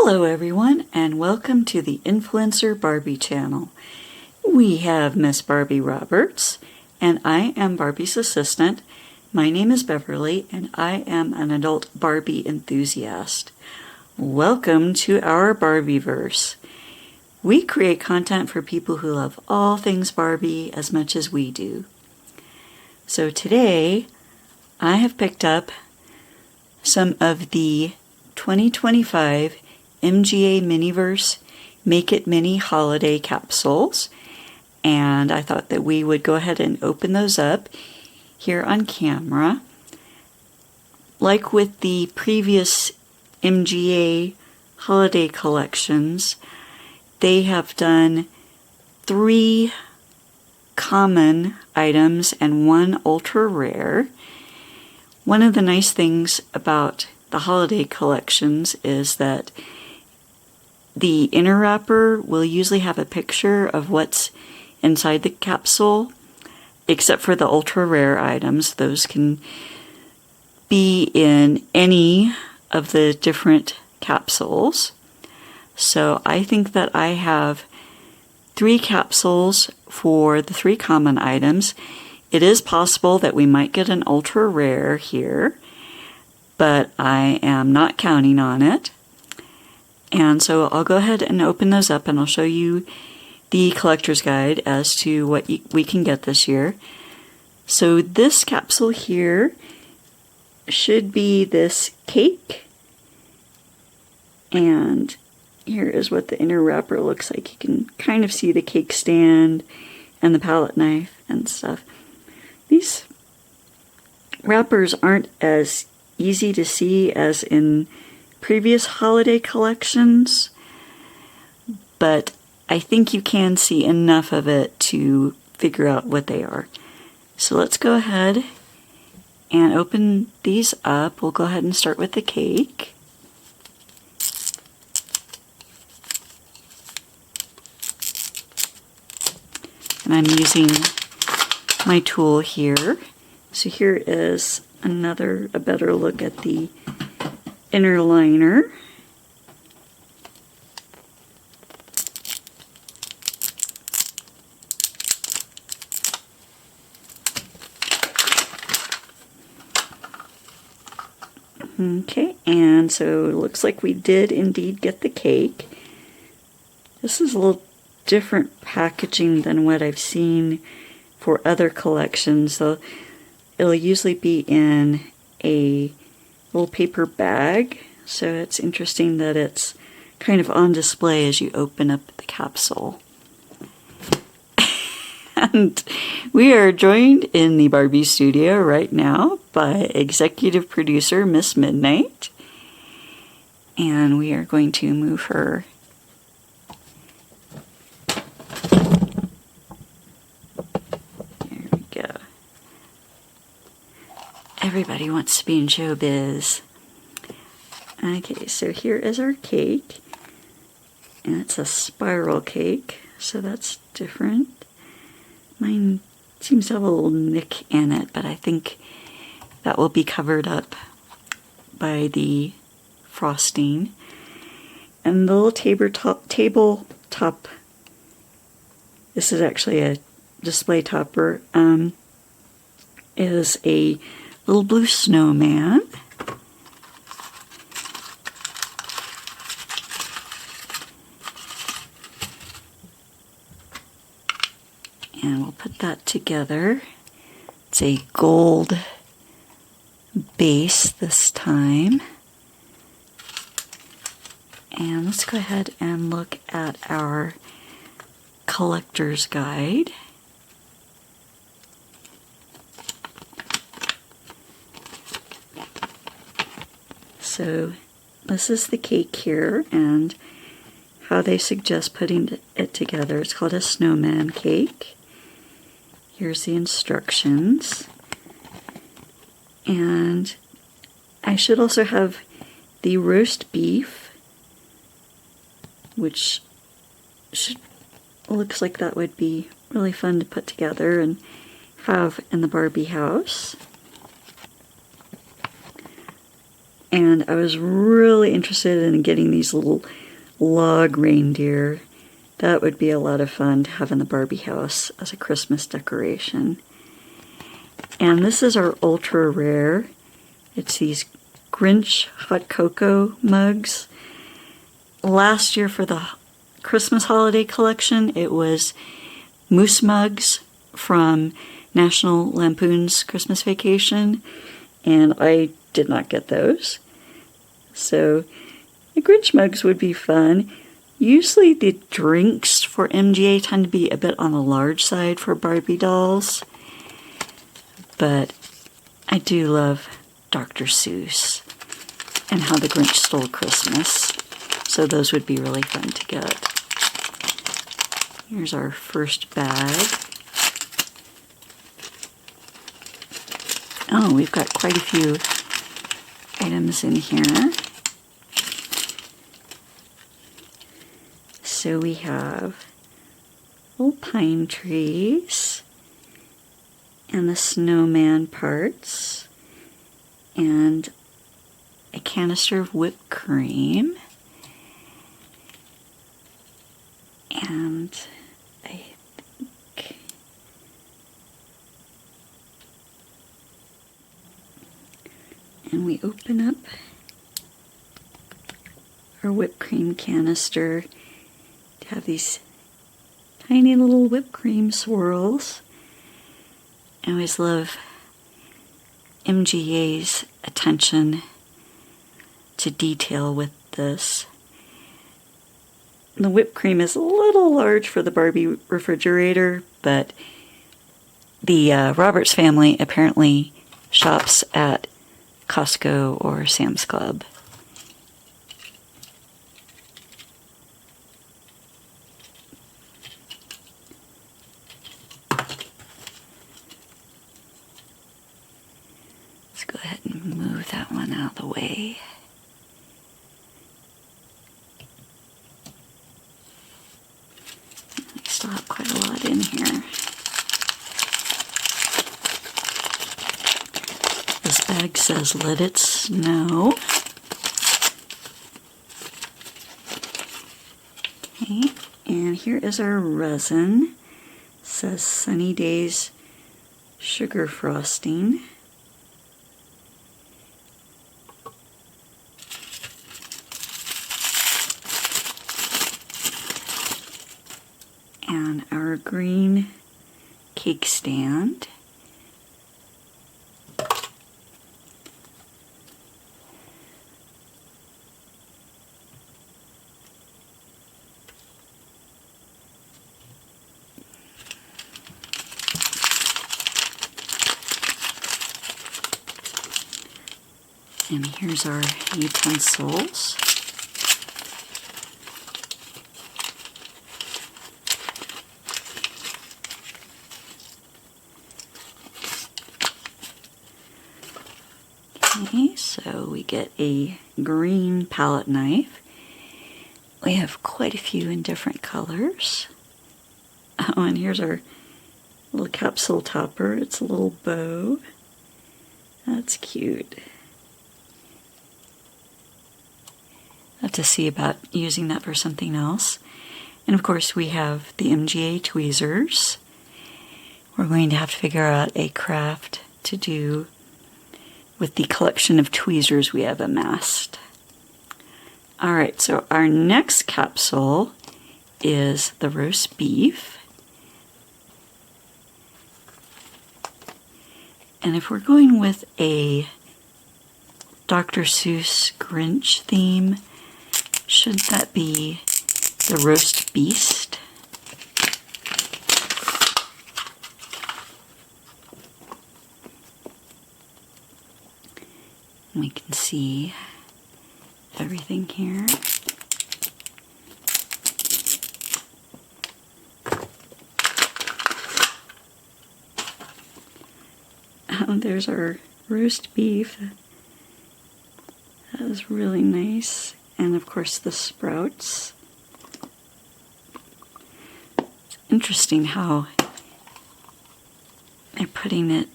Hello everyone, and welcome to the Influencer Barbie channel. We have Miss Barbie Roberts, and I am Barbie's assistant. My name is Beverly, and I am an adult Barbie enthusiast. Welcome to our Barbieverse. We create content for people who love all things Barbie as much as we do. So today, I have picked up some of the 2025 MGA Miniverse Make It Mini Holiday Capsules, and I thought that we would go ahead and open those up here on camera. Like with the previous MGA holiday collections, they have done 3 common items and 1 ultra rare. One of the nice things about the holiday collections is that the inner wrapper will usually have a picture of what's inside the capsule, except for the ultra rare items. Those can be in any of the different capsules. So I think that I have 3 capsules for the 3 common items. It is possible that we might get an ultra rare here, but I am not counting on it. And so I'll go ahead and open those up, and I'll show you the collector's guide as to what we can get this year. So this capsule here should be this cake, and here is what the inner wrapper looks like. You can kind of see the cake stand and the palette knife and stuff. These wrappers aren't as easy to see as in previous holiday collections, but I think you can see enough of it to figure out what they are. So let's go ahead and open these up. We'll go ahead and start with the cake. And I'm using my tool here. So here is a better look at the inner liner. Okay, and so it looks like we did indeed get the cake. This is a little different packaging than what I've seen for other collections. So it'll usually be in a little paper bag, so it's interesting that it's kind of on display as you open up the capsule. And we are joined in the Barbie studio right now by executive producer Miss Midnight, and we are going to move her Everybody wants to be in showbiz. Okay, so here is our cake. And it's a spiral cake, so that's different. Mine seems to have a little nick in it, but I think that will be covered up by the frosting. And the little tabletop, this is actually a display topper, is a little blue snowman. And we'll put that together. It's a gold base this time. And let's go ahead and look at our collector's guide. So this is the cake here, and how they suggest putting it together. It's called a snowman cake. Here's the instructions. And I should also have the roast beef, which looks like that would be really fun to put together and have in the Barbie house. And I was really interested in getting these little log reindeer. That would be a lot of fun to have in the Barbie house as a Christmas decoration. And this is our ultra rare. It's these Grinch hot cocoa mugs. Last year for the Christmas holiday collection, it was moose mugs from National Lampoon's Christmas Vacation, and I did not get those. So the Grinch mugs would be fun. Usually the drinks for MGA tend to be a bit on the large side for Barbie dolls, but I do love Dr. Seuss and How the Grinch Stole Christmas, so those would be really fun to get. Here's our first bag. Oh, we've got quite a few items in here. So we have little pine trees and the snowman parts and a canister of whipped cream and I think and we open up our whipped cream canister to have these tiny little whipped cream swirls. I always love MGA's attention to detail with this. The whipped cream is a little large for the Barbie refrigerator, but the Roberts family apparently shops at Costco or Sam's Club. Let's go ahead and move that one out of the way. We still have quite a lot in here. This bag says, "Let it snow." Okay, and here is our resin. It says Sunny Days Sugar Frosting. And our green cake stand. And here's our utensils. Okay, so we get a green palette knife. We have quite a few in different colors. Oh, and here's our little capsule topper. It's a little bow. That's cute. I'll have to see about using that for something else. And of course we have the MGA tweezers. We're going to have to figure out a craft to do with the collection of tweezers we have amassed. Alright, so our next capsule is the roast beef. And if we're going with a Dr. Seuss Grinch theme, should that be the roast beast? We can see everything here. There's our roast beef. That is really nice. And of course the sprouts. It's interesting how they're putting it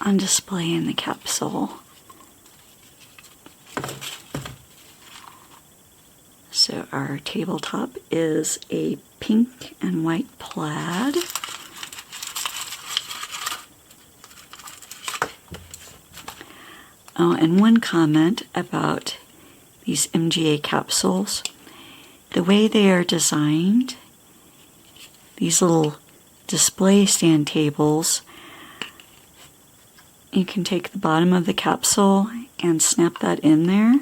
on display in the capsule. So our tabletop is a pink and white plaid. Oh, and one comment about these MGA capsules. The way they are designed, these little display stand tables, you can take the bottom of the capsule and snap that in there,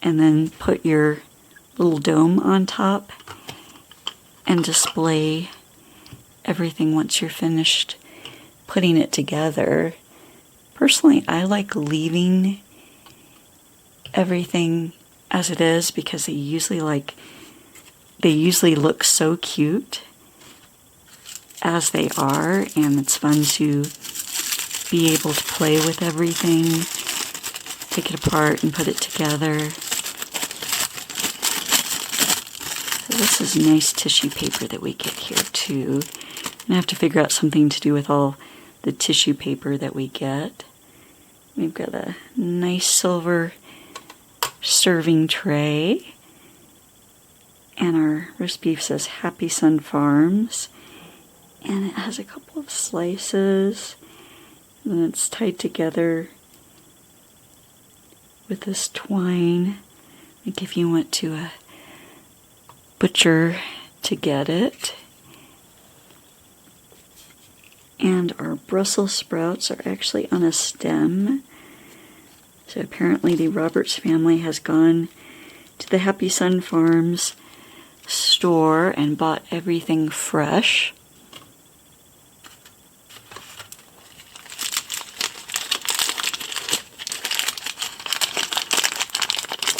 and then put your little dome on top and display everything once you're finished putting it together. Personally, I like leaving everything as it is because they usually look so cute as they are, and it's fun to be able to play with everything, take it apart and put it together. So this is nice tissue paper that we get here too. And I have to figure out something to do with all the tissue paper that we get. We've got a nice silver serving tray, and our roast beef says Happy Sun Farms, and it has a couple of slices, and then it's tied together with this twine, like if you went to a butcher to get it. And our Brussels sprouts are actually on a stem. So apparently the Roberts family has gone to the Happy Sun Farms store and bought everything fresh.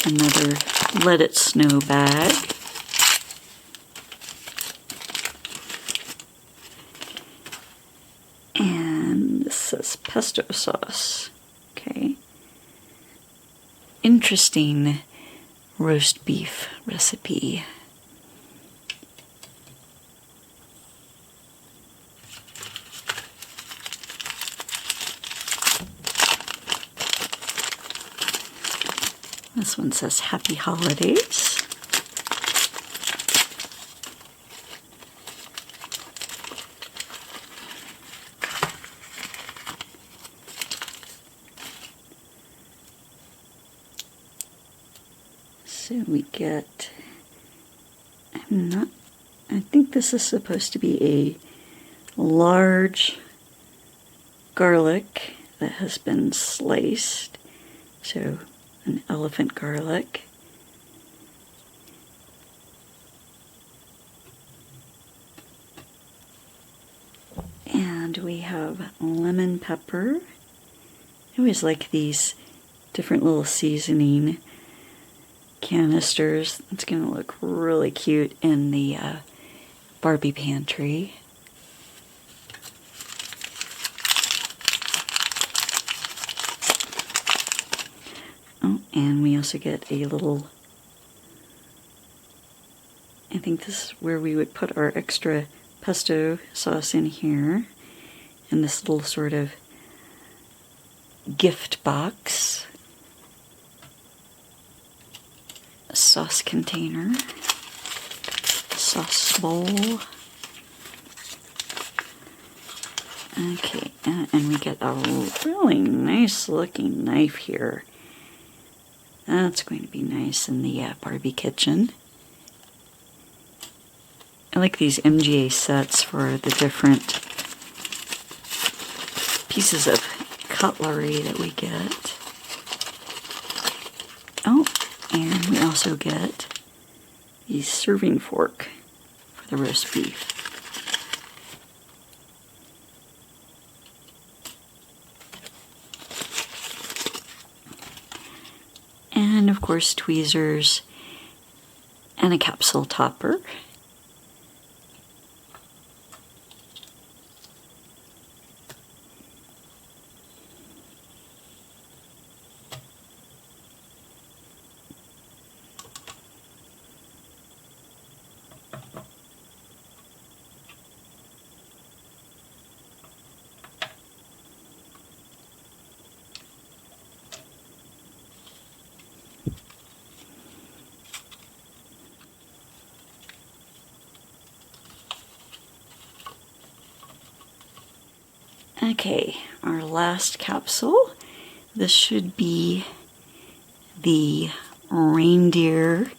Another Let It Snow bag. And this says pesto sauce. Okay. Interesting roast beef recipe. This one says Happy Holidays. So we get, I think this is supposed to be a large garlic that has been sliced. So an elephant garlic. And we have lemon pepper. I always like these different little seasoning canisters. It's going to look really cute in the Barbie pantry. Oh, and we also get a little, I think this is where we would put our extra pesto sauce in here, in this little sort of gift box. A sauce container, sauce bowl. Okay, and we get a really nice looking knife here. That's going to be nice in the Barbie kitchen. I like these MGA sets for the different pieces of cutlery that we get. Oh, and we also get a serving fork for the roast beef. And of course tweezers and a capsule topper. Okay, our last capsule. This should be the reindeer.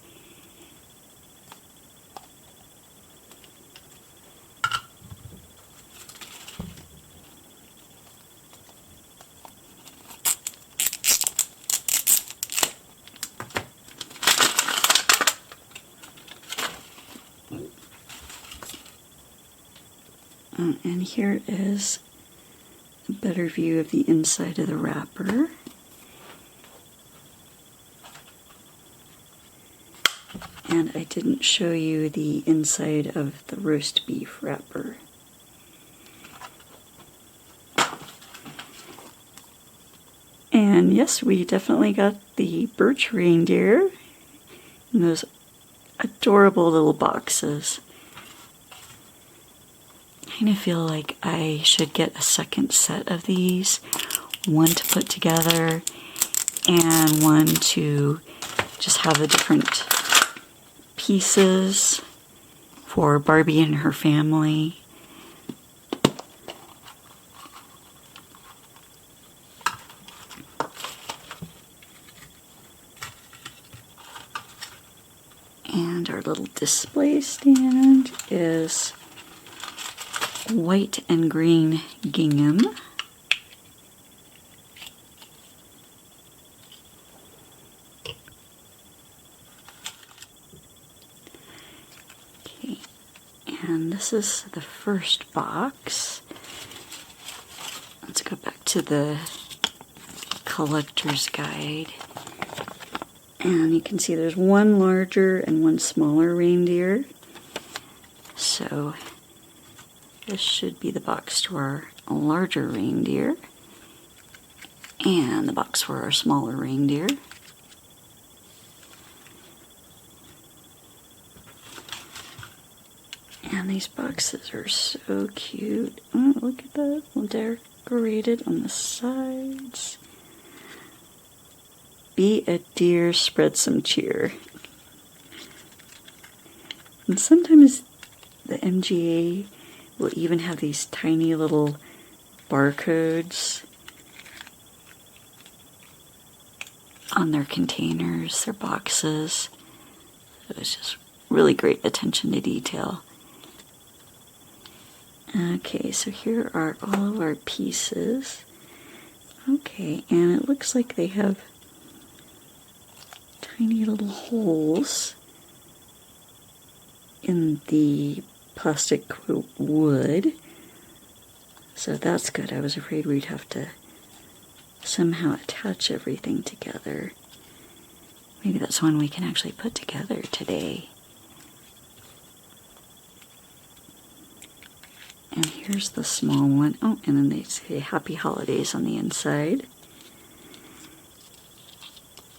And here is a better view of the inside of the wrapper. And I didn't show you the inside of the roast beef wrapper. And yes, we definitely got the birch reindeer in those adorable little boxes. I kind of feel like I should get a second set of these, one to put together and one to just have the different pieces for Barbie and her family. And our little display stand is white and green gingham. Okay, and this is the first box. Let's go back to the collector's guide. And you can see there's one larger and one smaller reindeer. So this should be the box to our larger reindeer and the box for our smaller reindeer. And these boxes are so cute. Oh, look at that, all decorated on the sides. Be a deer, spread some cheer. And sometimes the MGA will even have these tiny little barcodes on their containers, their boxes. So it's just really great attention to detail. Okay, so here are all of our pieces. Okay, and it looks like they have tiny little holes in the plastic wood, so that's good. I was afraid we'd have to somehow attach everything together. Maybe that's one we can actually put together today. And here's the small one. Oh, and then they say Happy Holidays on the inside.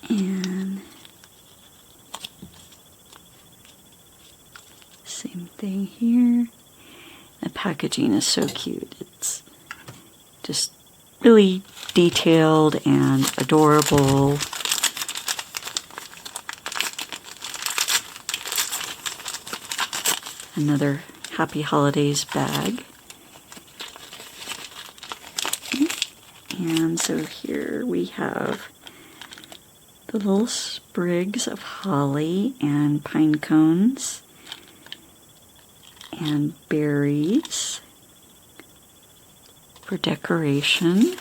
And same thing here. The packaging is so cute. It's just really detailed and adorable. Another Happy Holidays bag. And so here we have the little sprigs of holly and pine cones and berries for decoration.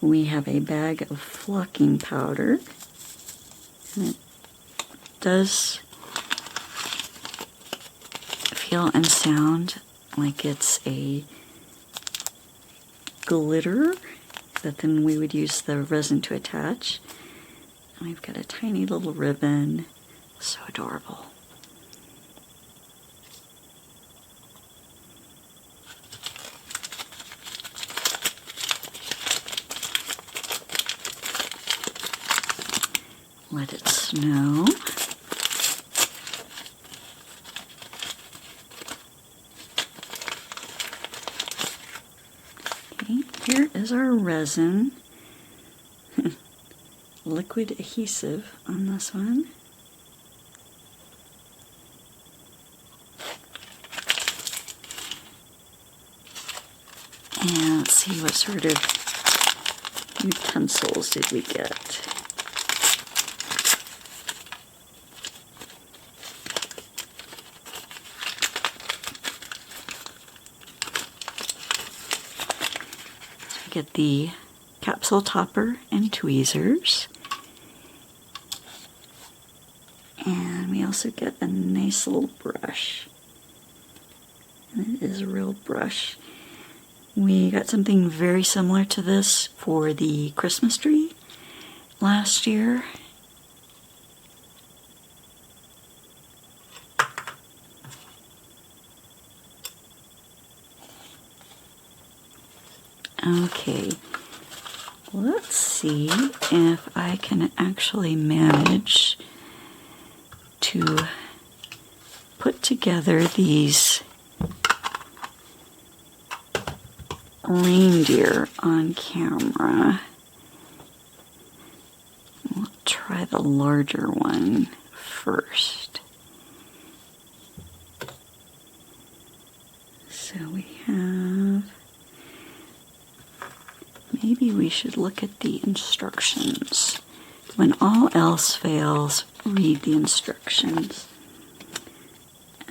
We have a bag of flocking powder, and it does feel and sound like it's a glitter that then we would use the resin to attach. And we've got a tiny little ribbon. So adorable. Let it snow. Okay, here is our resin. Liquid adhesive on this one. And let's see, what sort of utensils did we get? So we get the capsule topper and tweezers. And we also get a nice little brush. And it is a real brush. We got something very similar to this for the Christmas tree last year. Okay, let's see if I can actually manage to put together these reindeer on camera. We'll try the larger one first. So we have, maybe we should look at the instructions. When all else fails, read the instructions.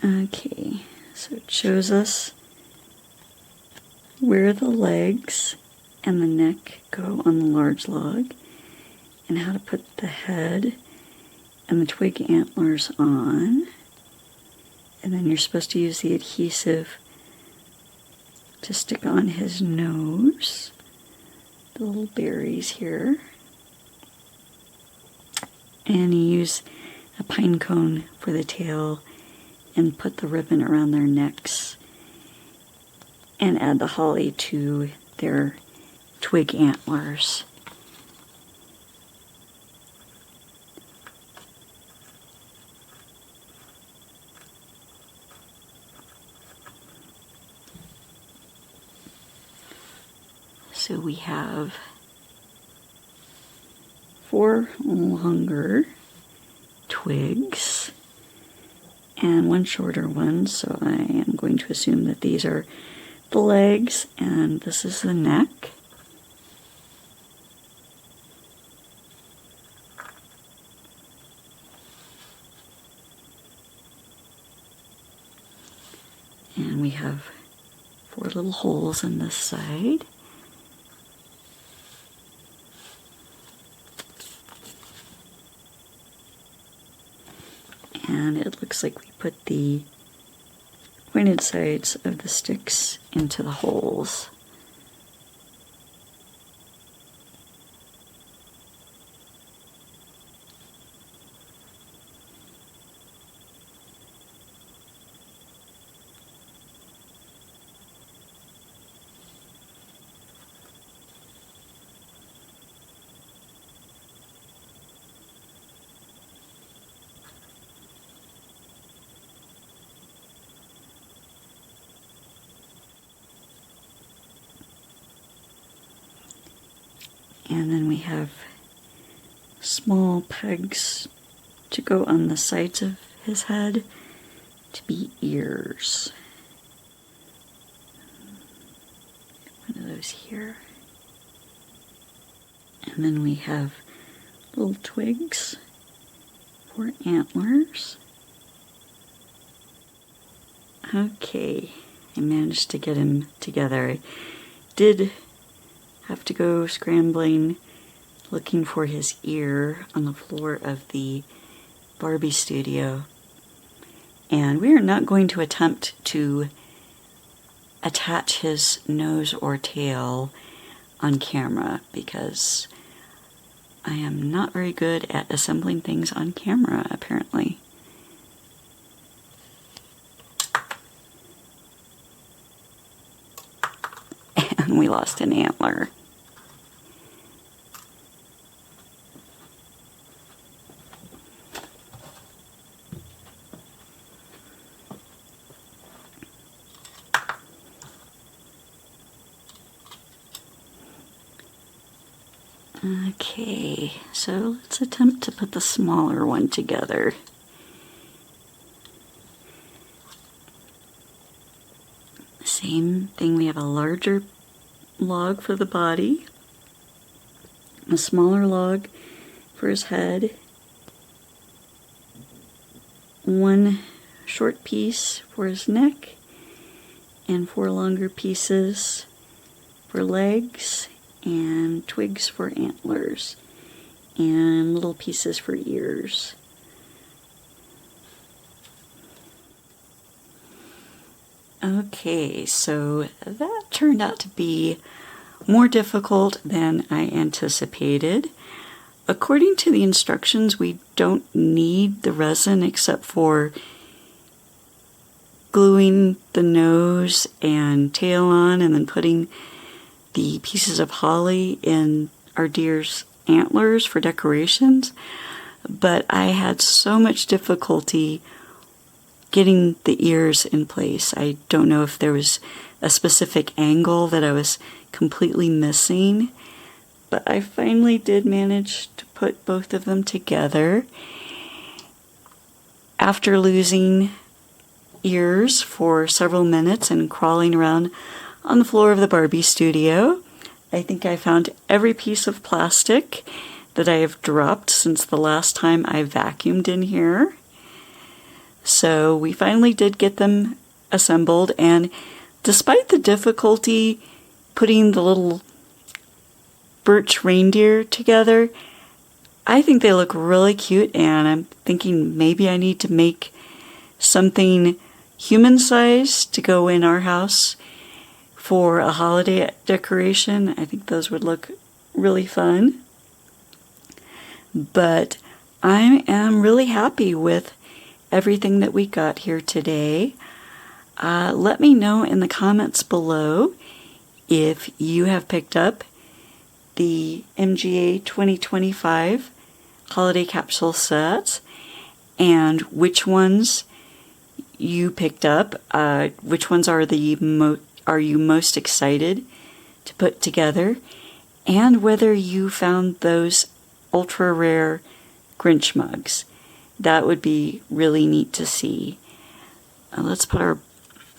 Okay, so it shows us where the legs and the neck go on the large log, and how to put the head and the twig antlers on. And then you're supposed to use the adhesive to stick on his nose, the little berries here. And you use a pine cone for the tail and put the ribbon around their necks and add the holly to their twig antlers. So we have 4 longer twigs and 1 shorter one, so I am going to assume that these are the legs and this is the neck. And we have 4 little holes in this side. And it looks like we put the pointed sides of the sticks into the holes. And then we have small pegs to go on the sides of his head to be ears. One of those here. And then we have little twigs for antlers. Okay, I managed to get him together. I did have to go scrambling looking for his ear on the floor of the Barbie studio. And we are not going to attempt to attach his nose or tail on camera because I am not very good at assembling things on camera, apparently. And we lost an antler. Okay, so let's attempt to put the smaller one together. Same thing, we have a larger log for the body, a smaller log for his head, one short piece for his neck, and 4 longer pieces for legs, and twigs for antlers, and little pieces for ears. Okay, so that turned out to be more difficult than I anticipated. According to the instructions, we don't need the resin except for gluing the nose and tail on and then putting the pieces of holly in our deer's antlers for decorations. But I had so much difficulty getting the ears in place. I don't know if there was a specific angle that I was completely missing, but I finally did manage to put both of them together. After losing ears for several minutes and crawling around on the floor of the Barbie studio, I think I found every piece of plastic that I have dropped since the last time I vacuumed in here. So we finally did get them assembled, and despite the difficulty putting the little birch reindeer together, I think they look really cute, and I'm thinking maybe I need to make something human-sized to go in our house for a holiday decoration. I think those would look really fun. But I am really happy with everything that we got here today. Let me know in the comments below if you have picked up the MGA 2025 holiday capsule sets and which ones you picked up, which ones are you most excited to put together, and whether you found those ultra rare Grinch mugs. That would be really neat to see. Let's put our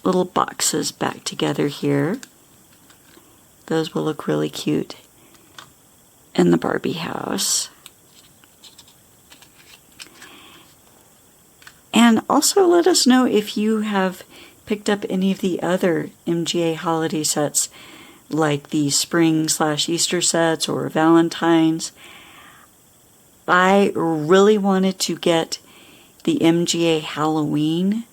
little boxes back together here. Those will look really cute in the Barbie house. And also let us know if you have picked up any of the other MGA holiday sets, like the spring/Easter sets or Valentine's. I really wanted to get the MGA Halloween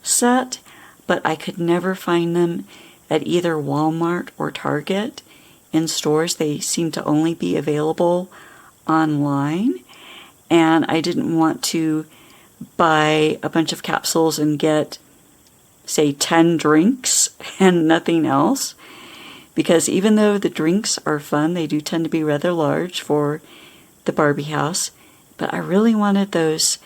set, but I could never find them at either Walmart or Target in stores. They seem to only be available online, and I didn't want to buy a bunch of capsules and get, say, 10 drinks and nothing else, because even though the drinks are fun, they do tend to be rather large for the Barbie house, but I really wanted those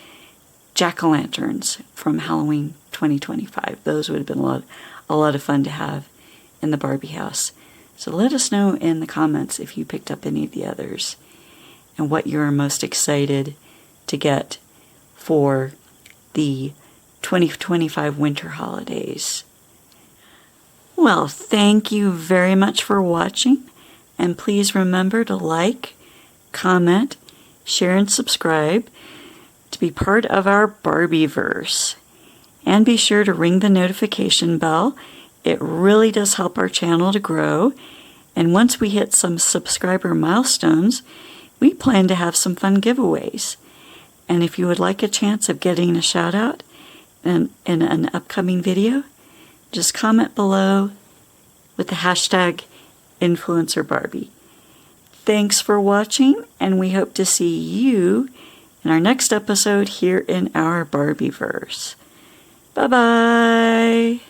jack-o'-lanterns from Halloween 2025. Those would have been a lot of fun to have in the Barbie house. So let us know in the comments if you picked up any of the others and what you're most excited to get for the 2025 winter holidays. Well, thank you very much for watching, and please remember to like, comment, share, and subscribe to be part of our Barbieverse. And be sure to ring the notification bell. It really does help our channel to grow. And once we hit some subscriber milestones, we plan to have some fun giveaways. And if you would like a chance of getting a shout out in an upcoming video, just comment below with the hashtag #InfluencerBarbie. Thanks for watching, and we hope to see you in our next episode here in our Barbieverse. Bye-bye!